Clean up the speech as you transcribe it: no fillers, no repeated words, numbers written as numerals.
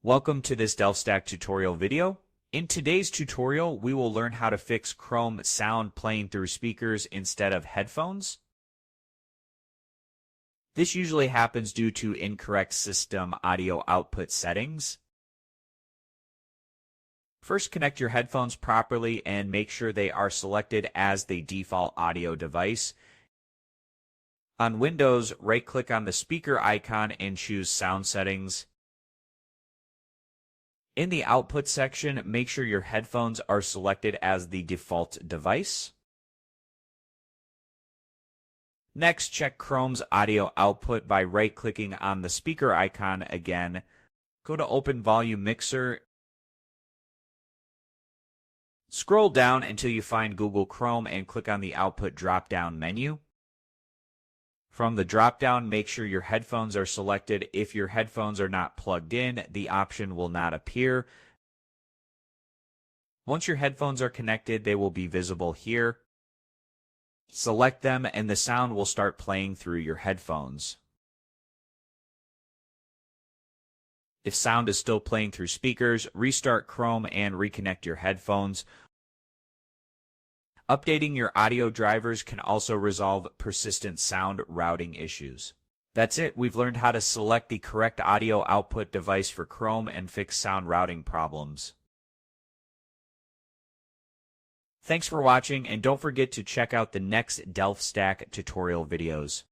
Welcome to this DelftStack tutorial video. In today's tutorial, we will learn how to fix Chrome sound playing through speakers instead of headphones. This usually happens due to incorrect system audio output settings. First, connect your headphones properly and make sure they are selected as the default audio device. On Windows, right-click on the speaker icon and choose Sound Settings. In the output section, make sure your headphones are selected as the default device. Next, check Chrome's audio output by right-clicking on the speaker icon again. Go to Open Volume Mixer. Scroll down until you find Google Chrome and click on the Output drop-down menu. From the drop-down, make sure your headphones are selected. If your headphones are not plugged in, the option will not appear. Once your headphones are connected, they will be visible here. Select them and the sound will start playing through your headphones. If sound is still playing through speakers, restart Chrome and reconnect your headphones. Updating your audio drivers can also resolve persistent sound routing issues. That's it. We've learned how to select the correct audio output device for Chrome and fix sound routing problems. Thanks for watching, and don't forget to check out the next DelftStack tutorial videos.